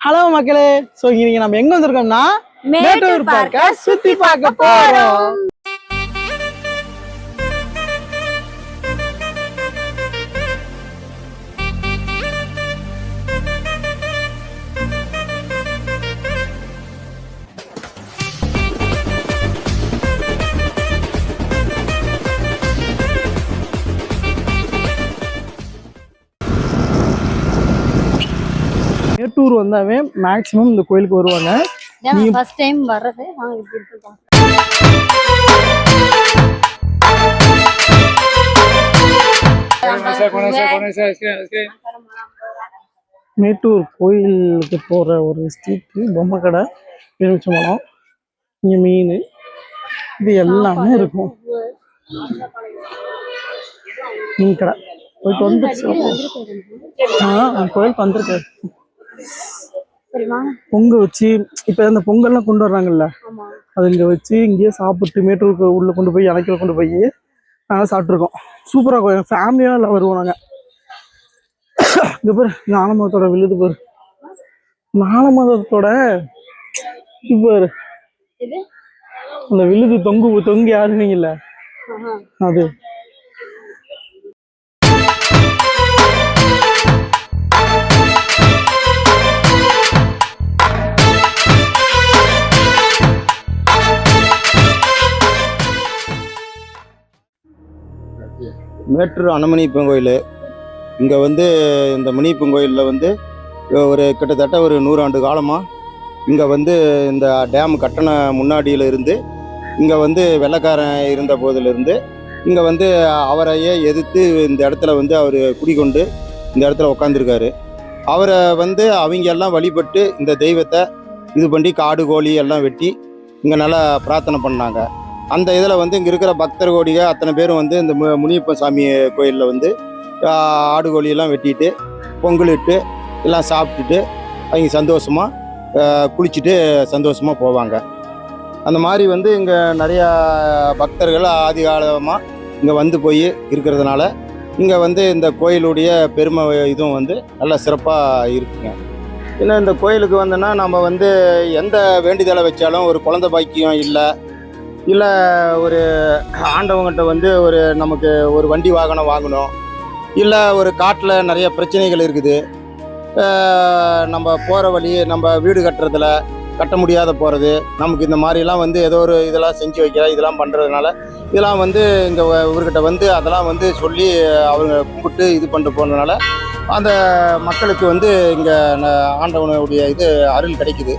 Hello மக்களே, so இன்னைக்கு நம்ம எங்க வந்திருக்கோம்னா மேட்டூர் பார்க்க சுத்தி பார்க்க போறோம். மேட்டூர் வந்தாவே மேக்ஸிமம் இந்த கோயிலுக்கு வருவாங்க. நீங்க ஃபர்ஸ்ட் டைம் வர்றது நாங்க இப்படி இருக்கோம். மேட்டூர் கோயிலுக்கு போற ஒரு ஸ்ட்ரீட் பொம்மை கடை, எலுமிச்சம்பழம், இங்க மீன், இது எல்லாமே இருக்கும். மீன் கடை போயிட்டு வந்துருச்சு. கோயிலுக்கு வந்திருக்காரு. பொங்க வச்சு இப்ப இந்த பொங்கல்லாம் கொண்டு வர்றாங்கல்ல, அது இங்க வச்சு இங்கேயே சாப்பிட்டு மேட்டூருக்கு உள்ள கொண்டு போய் இலைக்கில கொண்டு போய் நாங்கள் சாப்பிட்ருக்கோம். சூப்பராக இருக்கும். ஃபேமிலியாக எல்லாம் வருவோம் நாங்கள். இங்க பேர் நாலமதத்தோட விழுது பேர், நாலமதத்தோட பேர் அந்த விழுது தொங்கு யாருன்னீங்கல்ல, அது மேட்டூர் அன்னமணியப்பன் கோயில். இங்கே வந்து இந்த மணியப்பன் கோயிலில் வந்து ஒரு கிட்டத்தட்ட ஒரு 100 ஆண்டு காலமாக இங்கே வந்து இந்த டேம் கட்டண முன்னாடியில் இருந்து இங்கே வந்து வெள்ளைக்காரன் இருந்த போதிலிருந்து இங்கே வந்து அவரையே எதிர்த்து இந்த இடத்துல வந்து அவர் குடிக்கொண்டு இந்த இடத்துல உட்காந்துருக்காரு. அவரை வந்து அவங்க எல்லாம் வழிபட்டு இந்த தெய்வத்தை இது பண்ணி காடு கோழி எல்லாம் வெட்டி இங்கே நல்லா பிரார்த்தனை பண்ணாங்க. அந்த இதில் வந்து இங்கே இருக்கிற பக்தர் கோடிக அத்தனை பேரும் வந்து இந்த முனியப்பன் சாமி கோயிலில் வந்து ஆடு கோழியெல்லாம் வெட்டிட்டு பொங்கலிட்டு எல்லாம் சாப்பிட்டுட்டு அவங்க சந்தோஷமாக குளிச்சுட்டு சந்தோஷமாக போவாங்க. அந்த மாதிரி வந்து இங்கே நிறையா பக்தர்கள் ஆதி காலமாக இங்கே வந்து போய் இருக்கிறதுனால இங்கே வந்து இந்த கோயிலுடைய பெருமை இதுவும் வந்து நல்லா சிறப்பாக இருக்குங்க. இன்னும் இந்த கோயிலுக்கு வந்தோன்னா நம்ம வந்து எந்த வேண்டுதலை வச்சாலும் ஒரு குழந்தை பாக்கியம் இல்லை ஒரு ஆண்டவங்கிட்ட வந்து ஒரு நமக்கு ஒரு வண்டி வாகனம் வாங்கணும், இல்லை ஒரு காட்டில் நிறைய பிரச்சனைகள் இருக்குது, நம்ம போகிற வழி நம்ம வீடு கட்ட முடியாத போகிறது, நமக்கு இந்த மாதிரிலாம் வந்து ஏதோ ஒரு இதெல்லாம் செஞ்சு வைக்கிற இதெல்லாம் பண்ணுறதுனால இதெல்லாம் வந்து இங்கே இவர்கிட்ட வந்து அதெல்லாம் வந்து சொல்லி அவங்க கும்பிட்டு இது பண்ணிட்டு போனதுனால அந்த மக்களுக்கு வந்து இங்கே ஆண்டவனுடைய இது அருள் கிடைக்குது.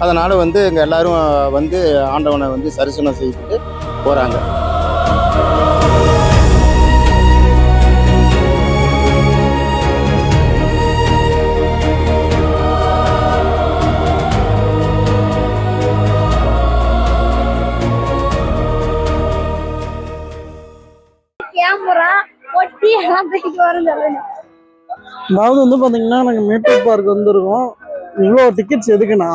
அதனால் வந்து இங்கே எல்லோரும் வந்து ஆண்டவனை வந்து தரிசனம் செய்துட்டு போகிறாங்க. அதாவது வந்து பார்த்தீங்கன்னா நாங்கள் மேட்டூர் பார்க் வந்துருக்கோம். இவ்வளோ டிக்கெட்ஸ் எதுக்குன்னா,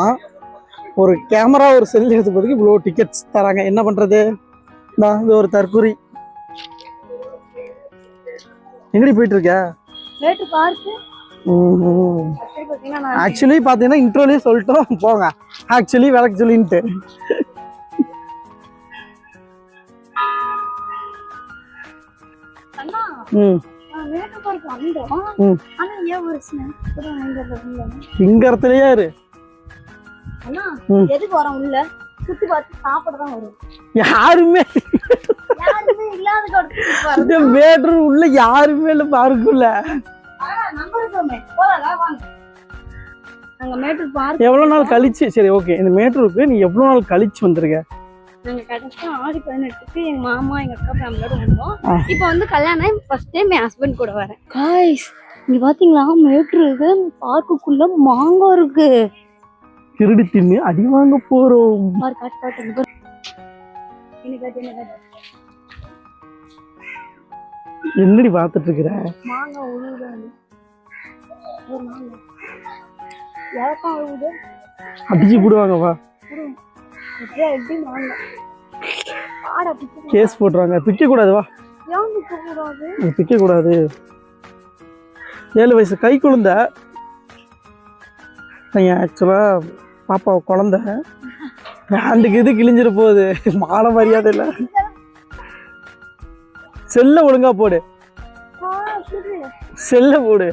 ஒரு கேமரா ஒரு செல் எடுத்துப்பதுக்கு இவ்வளோ டிக்கெட்ஸ் தராங்க. என்ன பண்ணுறது? இது ஒரு தற்கொலை. எங்கடி போயிட்டு இருக்க? ஆக்சுவலி பார்த்தீங்கன்னா இன்ட்ரோலயே சொல்லிட்டோம் போங்க, ஆக்சுவலி விளக்கு சொல்லின்ட்டு. சிங்கரத்திலேயே இரு. யாருமே மேட்டூர் உள்ள யாருமே இல்ல பார்க்குள்ள. எவ்வளவு நாள் கழிச்சு? சரி ஓகே, இந்த மேட்டூருக்கு நீ எவ்வளவு நாள் கழிச்சு வந்திருக்க? நாங்க கடைசியா ஆடி 18க்கு எங்க மாமா எங்க அக்கா ஃபேமிலியோட வந்தோம். இப்போ வந்து கல்யாணம் ஃபர்ஸ்ட் டைம் என் ஹஸ்பண்ட் கூட வரேன். காய்ஸ் இங்க பாத்தீங்களா, மேட்டூருக்கு பார்க்குக்குள்ள மாங்காய் இருக்கு. திருடி தின்னு அடி வாங்க போறோம். என்னடி பாத்துட்டு இருக்கிற? அடிச்சு போடுவாங்க. வா கேஸ் போட்டுருவாங்க. பிக்க கூடாது. வா பிக்க கூடாது. 7 வயசு கை குழந்தை நீங்கள் ஆக்சுவலாக பாப்பா குழந்த பேண்டுக்கு இது கிழிஞ்சிட போகுது, மான மரியாதை இல்லை. செல்ல ஒழுங்கா போடு, செல்ல போடு.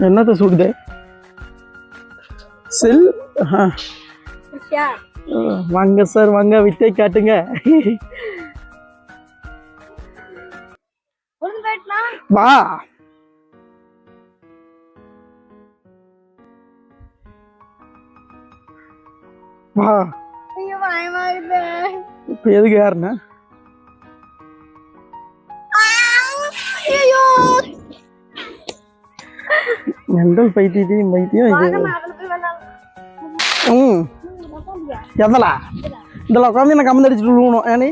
என்னத்த சுடுது செல்? வாங்க சார் வாங்க, விட்டே காட்டுங்க. வா வா. இப்ப எதுக்கு யாருன்னா மெண்டல் பைத்தியம் பைத்தியம் இது. எதலா இதெல்லாம் உட்காந்து எனக்கு கம்மந்து அடிச்சுட்டு விழுவணும். ஏனி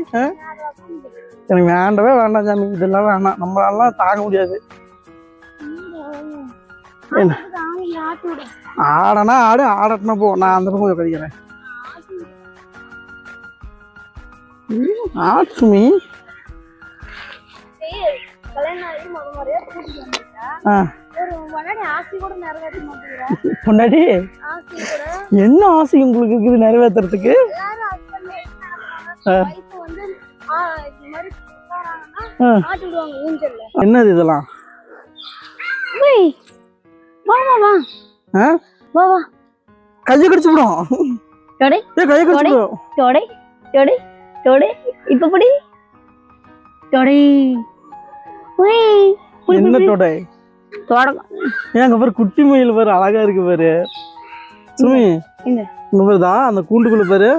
எனக்கு வேண்டவே வேண்டாம் சாமி, இதெல்லாம் வேணாம், நம்மளாலாம் தாங்க முடியாது. என்ன ஆடனா ஆடு, ஆடட்டுனா போ, நான் அந்த பக்கம் கழிக்கிறேன். ஆட்சுமி பொண்டாடி என்ன ஆசை உங்களுக்கு இருக்குது நிறைவேற்றுறதுக்கு? என்னது இதெல்லாம்? கையை கடிச்சுடும், கையை கடிச்சுடும். இப்ப படி என்ன தொடை? ஏங்க பாரு, குட்டி மயில் பாரு, அழகா இருக்கு பாரு. சுமி இங்க பாருதா அந்த கூண்டுக்குள்ள பாரு.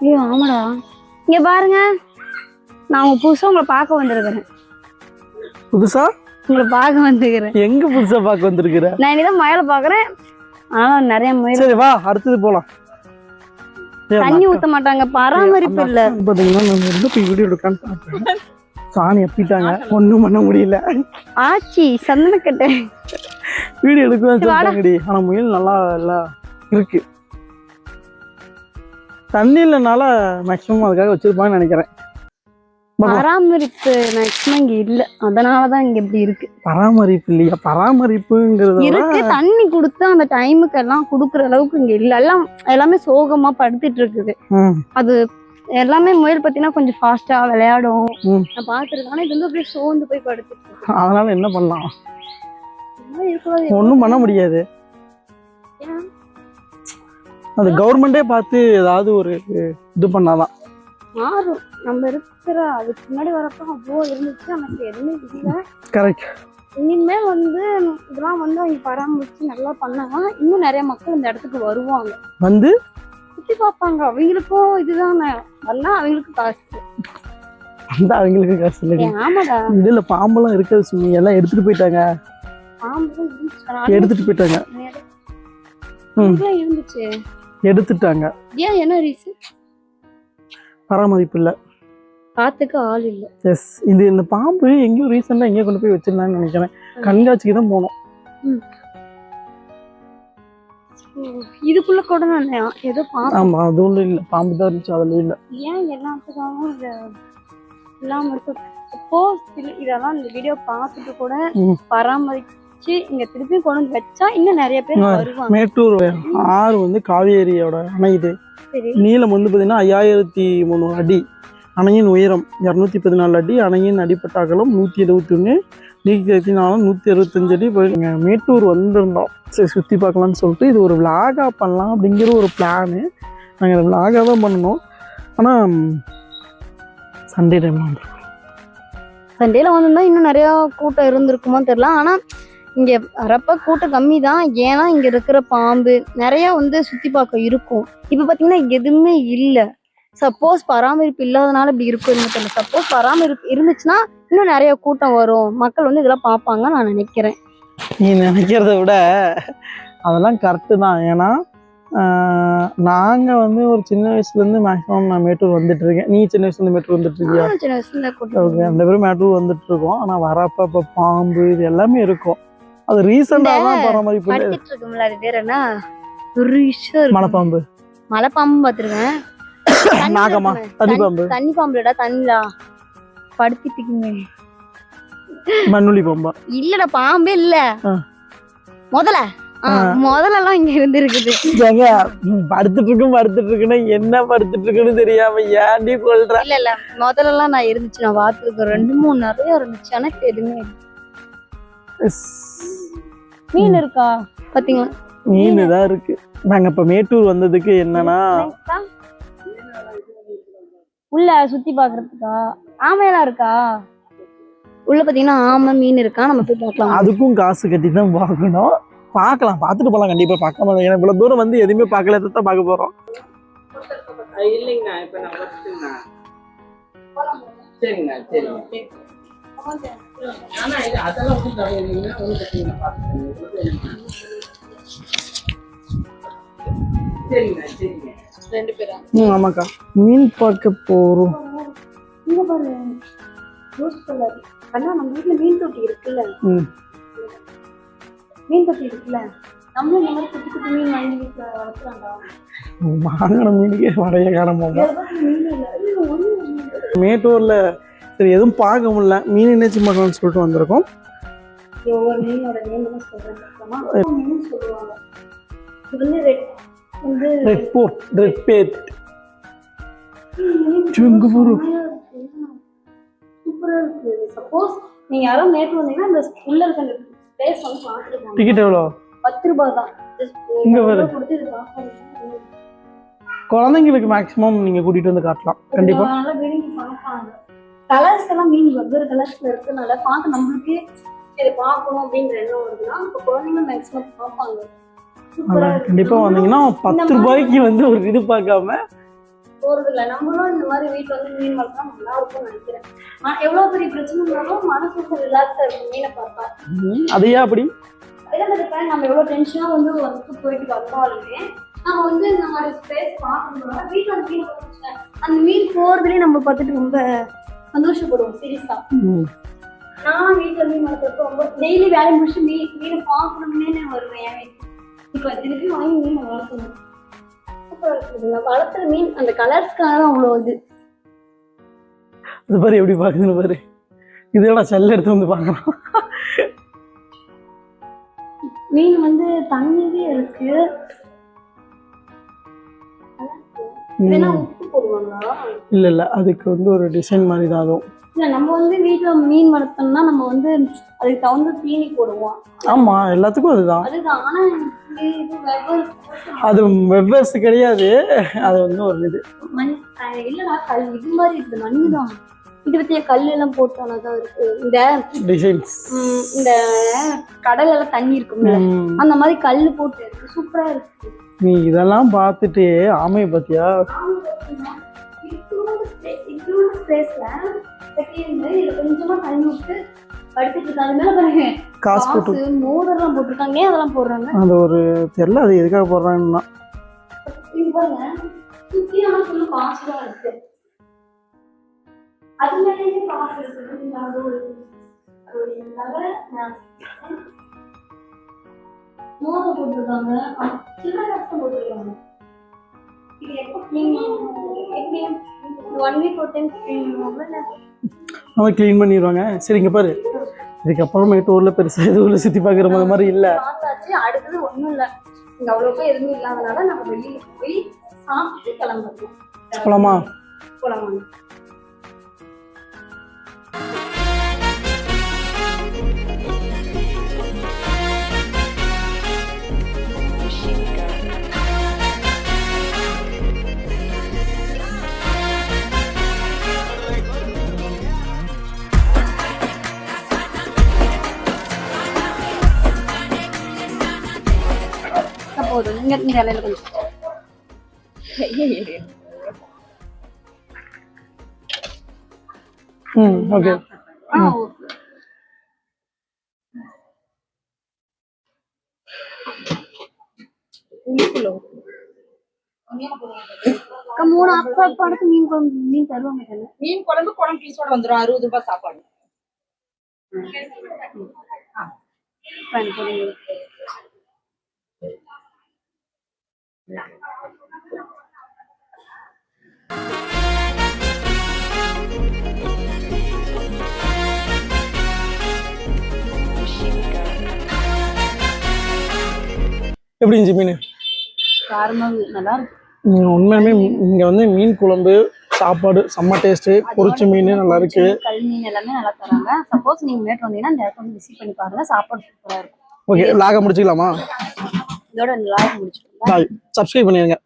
ஐயோ ஆமாடா, இங்க பாருங்க, நான் புதுசா உங்களை பார்க்க வந்திருக்கிறேன். புதுசா உங்களை பார்க்க வந்துக்கிறேன். எங்க புதுசா பார்க்க வந்திருக்கிற? நான் இனிதான் மயில பாக்குறேன், ஆனா நிறைய மயில். சரி வா, அடுத்தது போலாம். தண்ணி ஊத்த மாட்டாங்க, பராமரிப்பு இல்ல. பாத்தீங்கன்னா நம்ம வந்து போய் வீடியோ எடுக்கான்னு சாணி அப்பிட்டாங்க, ஒண்ணும் பண்ண முடியல. ஆச்சி சந்தனக்கட்டை வீடியோ எடுக்கலாம் சொல்லிட்டாங்கடி. ஆனா முயல் நல்லா எல்லாம் இருக்கு. தண்ணி இல்லைனால மேக்சிமம் அதுக்காக வச்சிருப்பான்னு நினைக்கிறேன். பராமரிப்பு மேக்சிமம் இங்க இல்ல, அதனாலதான் இங்க இப்படி இருக்கு. பராமரிப்பு இல்லையா? பராமரிப்புங்கிறது இருக்கு, தண்ணி கொடுத்து அந்த டைமுக்கு எல்லாம் குடுக்குற அளவுக்கு இங்க இல்ல. எல்லாம் எல்லாமே சோகமா படுத்துட்டு இருக்குது. அது எல்லாமே முயல் பாத்தீங்கன்னா கொஞ்சம் ஃபாஸ்டா விளையாடும், நான் பாத்துருக்கேன். ஆனா இது வந்து அப்படியே சோர்ந்து போய் படுத்துட்டு இருக்கு. அதனால என்ன பண்ணலாம்? ஒன்றும் பண்ண முடியாது. அது கவர்மெண்டே பார்த்து ஏதாவது ஒரு இது பண்ணாதான் மாறும். நம்ம இருக்கிற அதுக்கு முன்னாடி வரப்போ அவ்வளோ இருந்துச்சு, நமக்கு எதுவுமே இல்லை. கரெக்ட். இனிமேல் வந்து இதெல்லாம் வந்து அவங்க பராமரிச்சு நல்லா பண்ணாங்கன்னா இன்னும் நிறைய மக்கள் இந்த இடத்துக்கு வருவாங்க, வந்து சுத்தி பார்ப்பாங்க. அவங்களுக்கும் இதுதான் வரலாம், அவங்களுக்கு காசு அந்த அவங்களுக்கு காசு இல்லை. ஆமாடா, இதுல பாம்பெல்லாம் இருக்காது சுமி, எல்லாம் எடுத்துட்டு போயிட்டாங்க. பாம்பு எடுத்துட்டு போயிட்டாங்க. இருந்துச்சு, எடுத்துட்டாங்க. ஏன் என்ன ரீசன்? பராமரிப்பு இல்ல, பாத்துக்க ஆள் இல்ல. எஸ். இந்த பாம்பு எங்கேயும் ரீசெண்டா எங்கேயோ கொண்டு போய் வச்சிருந்தான்னு நினைக்கிறேன். கண்காட்சிக்கு தான் போனோம். இதுக்குள்ள கூட நான் ஏதோ பாம்பு. ஆமா, அது ஒன்றும் இல்லை, பாம்பு தான் இருந்துச்சு, அதுல இல்ல. ஏன் எல்லாத்துக்காகவும் இது இல்லாம இருக்கு? சப்போஸ் இதெல்லாம் இந்த வீடியோ பார்த்துட்டு கூட பராமரிச்சு இங்க திருப்பி கொண்டு வந்து வச்சா இன்னும் நிறைய பேர் வருவாங்க. மேட்டூர் ஆறு வந்து காவேரியோட அணை. இது நீளம் வந்து பார்த்தீங்கன்னா 5300 அடி. அணையின் உயரம் 214 அடி. அணையின் அடிப்பட்ட அகலம் 171, நீக்கத்தின் ஆழம் 165 அடி. போயிருங்க மேட்டூர் வந்திருந்தோம், சரி சுற்றி பார்க்கலான்னு சொல்லிட்டு இது ஒரு விளாகாக பண்ணலாம் அப்படிங்கிற ஒரு பிளானு. நாங்கள் இதை விளாகாக தான் பண்ணணும். ஆனால் சண்டே டைம் வந்துருக்கோம். சண்டேல வந்திருந்தா இன்னும் நிறையா கூட்டம் இருந்திருக்குமோ தெரியல. ஆனால் இங்கே வரப்ப கூட்டம் கம்மி தான். ஏன்னா இங்கே இருக்கிற பாம்பு நிறையா வந்து சுற்றி பார்க்க இருக்கும். இப்போ பார்த்தீங்கன்னா எதுவுமே இல்லை. சப்போஸ் பராமரிப்பு இல்லாதனால இப்படி இருக்கும் தெரியல. சப்போஸ் பராமரிப்பு இருந்துச்சுன்னா இன்னும் நிறைய கூட்டம் வரும், மக்கள் வந்து இதெல்லாம் பார்ப்பாங்க நான் நினைக்கிறேன். நீ நினைக்கிறத விட அதெல்லாம் கரெக்டு தான். ஏன்னா நாங்கள் வந்து ஒரு சின்ன வயசுலேருந்து மேக்ஸிமம் நான் மேட்டூர் வந்துட்டு இருக்கேன். நீ சின்ன வயசுலேருந்து மேட்டூர் வந்துட்டு இருக்கியா? சின்ன வயசுல ஓகே, அந்த பேரும் மேட்டூர் வந்துட்டு இருக்கோம். ஆனால் வரப்ப இப்போ பாம்பு இது எல்லாமே இருக்கும். அது ரீசெண்டாக தான் பராமரிப்பு. படுத்துட்டு இருக்கும்ல, அது பேர் என்ன, ஒரு விஷயம், மலைப்பாம்பு. மலைப்பாம்பு பார்த்துருக்கேன். நாகமா? தண்ணி பாம்பு. தண்ணி பாம்புலடா, தண்ணிலா படுத்திட்டு இருக்குமே. மண்ணுளி பாம்பா? இல்லடா, பாம்பே இல்ல, முதலெல்லாம் இங்க இருந்து இருக்குது. ஏங்க படுத்துட்டு இருக்குன்னா என்ன படுத்துட்டு இருக்குன்னு தெரியாம ஏன்டி கொள்ற? இல்ல முதலெல்லாம் நான் இருந்துச்சு, நான் பார்த்துருக்கேன். 2-3 நிறைய இருந்துச்சு. எனக்கு எதுவுமே மீன் இருக்கா பாத்தீங்களா? மீன் தான் இருக்கு. நாங்க இப்ப மேட்டூர் வந்ததுக்கு என்னன்னா உள்ள சுத்தி பாக்குறதுக்கா? ஆமையெல்லாம் இருக்கா உள்ள? பாத்தீங்கன்னா ஆமை மீன் இருக்கா, நம்ம போய் பார்க்கலாம். அதுக்கும் காசு கட்டி தான் பார்க்கணும். பார்க்கலாம், பார்த்துட்டு போகலாம். கண்டிப்பா பார்க்க மாட்டோம். ஏன்னா இவ்வளவு தூரம் வந்து எதுவுமே பார்க்கல, தான் பார்க்க போறோம். இல்லைங்கண்ணா, இப்ப நான் வரட்டுங்கண்ணா. சரிங்கண்ணா, சரிங்க. ஆனா இது அதெல்லாம் ஒன்றும் தவிர சரிங்கண்ணா, சரிங்க. 2 பேரா? ஆமாக்கா, மீன் பார்க்க போறோம். இங்க பாரு, ரோஸ் கலர். அண்ணா நம்ம வீட்டுல மீன் தொட்டி இருக்குல்ல, மீன் தொட்டி இருக்குல்ல, நம்மளும் இந்த மாதிரி குட்டி குட்டி மீன் வாங்கி வீட்டுல வளர்க்குறாண்டா. வாங்கின மீனுக்கே வடைய காணமாமா. மேட்டூர்ல சரி எதுவும் பார்க்க முடியல, மீன் என்னச்சு பார்க்கலாம்னு சொல்லிட்டு வந்திருக்கோம். ஒவ்வொரு மீனோட நேம் என்ன சொல்றாங்க மீன் சொல்லுவாங்க. இது வந்து ரெட் போர்ட், ரெட் பேட், செங்குபுரு. சூப்பரா இருக்கு. சப்போஸ் நீங்க யாரோ மேட்டூர் வந்தீங்கன்னா இந்த உள்ள இருக்க அந்த பிளேஸ் வந்து பார்த்துருக்காங்க. டிக்கெட் எவ்வளோ? 10 ரூபாய் தான். இங்க வர கொடுத்து இது பார்க்கணும். குழந்தைங்களுக்கு மேக்ஸிமம் நீங்க கூட்டிட்டு வந்து காட்டலாம். கண்டிப்பா நல்லா விரும்பி பார்ப்பாங்க. கலர்ஸ் எல்லாம் மீன் வெவ்வேறு கலர்ஸ்ல இருக்கனால பார்க்க நம்மளுக்கு சரி பார்க்கணும் அப்படின்ற எண்ணம் வருதுன்னா இப்போ குழந்தைங்க மேக்ஸிமம் பார்ப்பாங்க. கண்டிப்பா வந்தீங்கன்னா 10 ரூபாய்க்கு வந்து ஒரு இது பார்க்காம போறது இல்லை. நம்மளும் இந்த மாதிரி வீட்டுல வந்து மீன் வளர்த்தா நல்லா இருக்கும்னு நினைக்கிறேன். எவ்வளவு பெரிய பிரச்சனை இருந்தாலும் மனசு வந்து ரிலாக்ஸா இருக்கும் மீனை பார்த்தா. அதையா அப்படி அதான் நம்ம எவ்வளவு டென்ஷனா வந்து ஒர்க்கு போயிட்டு வந்தாலுமே நம்ம வந்து இந்த மாதிரி ஸ்பேஸ் பார்க்கறதுனால வீட்டுல அந்த மீனை பார்த்துச்சேன் அந்த மீன் போறதுலயே நம்ம பார்த்துட்டு ரொம்ப சந்தோஷப்படுவோம். சீரியஸா நான் வீட்டுல மீன் வளர்த்துறப்ப ரொம்ப டெய்லி வேலை முடிச்சு மீனை பார்க்கணும்னே நான் வருவேன். என் வீட்டுக்கு இப்போ திருப்பி வாங்கி மீன் வளர்க்கணும். சூப்பரா இருக்குதுங்க. வளர்த்துற மீன் அந்த கலர்ஸ்க்காக தான் அவ்வளோ இது. அது பாரு எப்படி பாக்குதுன்னு பாரு. இதோட செல்ல எடுத்து வந்து பார்க்கலாம். மீன் வந்து தண்ணியே இருக்கு. இதெல்லாம் உப்பு போடுவாங்களா? இல்ல அதுக்கு வந்து ஒரு டிசைன் மாதிரி தான். அதுவும் இல்ல நம்ம வந்து வீட்டுல மீன் வளர்த்தோம்னா நம்ம வந்து அதுக்கு தகுந்த தீனி போடுவோம். ஆமா எல்லாத்துக்கும் அதுதான். ஆனா அது வெவ்வேறு கிடையாது. அது வந்து ஒரு இது இல்லடா கல் இது மாதிரி இருக்குது. மண்ணுதான் இது பத்திய கல் எல்லாம் போட்டானதான் இருக்கு. இந்த டிசைன்ஸ் இந்த கடல் எல்லாம் தண்ணி இருக்கும்ல அந்த மாதிரி கல் போட்டு இருக்கு. சூப்பரா இருக்கு. நீ இதெல்லாம் பார்த்துட்டு ஆமையை பத்தியா கொஞ்சமா தண்ணி விட்டு படுத்துட்டு இருக்காங்க. மேல பாருங்க காசு மோதெல்லாம் போட்டிருக்காங்க. ஏன் அதெல்லாம் போடுறாங்க? அது ஒரு தெரியல, அது எதுக்காக போடுறாங்கன்னா பாருங்க சுத்தியான ஃபுல்லு காசுதான் இருக்கு. அது மேலேயே காசு இருக்கு. மோத போட்டிருக்காங்க. சின்ன கஷ்டம் போட்டிருக்காங்க. இது எப்போ கிளீன் எப்படி 1 வீக் ஒரு டைம் கிளீன் பண்ணுவாங்க. அவங்க கிளீன் பண்ணிடுவாங்க. சரி இங்க பாரு, இதுக்கப்புறம் மேட்டூர்ல பெருசா எதுவும் சுத்தி பாக்குற மாதிரி இல்ல. அடுத்தது ஒண்ணும் இல்ல. இங்க அவ்வளோக்கா எதுவும் இல்லாதனால நம்ம வெளியில போய் சாப்பிட்டு கிளம்புறோம். போலாமா? போலாமா? போதும். இங்க இலையில கொஞ்சம் ஓகே. மூணு அப்பா மீன் குழம்பு மீன் தருவாங்க. மீன் குழம்பு பீஸோட வந்துடும். 60 ரூபாய் சாப்பாடு. எப்படி இருந்துச்சு மீன்? காரமாக நல்லா இருக்கு. உண்மையுமே இங்கே வந்து மீன் குழம்பு சாப்பாடு செம்ம டேஸ்ட்டு. பொரிச்ச மீன் நல்லா இருக்கு. கல் மீன் எல்லாமே நல்லா தராங்க. சப்போஸ் நீங்க மேட் வந்தீங்கன்னா இந்த இடத்துல வந்து விசிட் பண்ணி பாருங்க. சாப்பாடு சூப்பரா இருக்கும். ஓகே லாக முடிச்சுக்கலாமா? இதோட லாக் முடிச்சுக்கோங்க. சப்ஸ்கிரைப் பண்ணிடுங்க.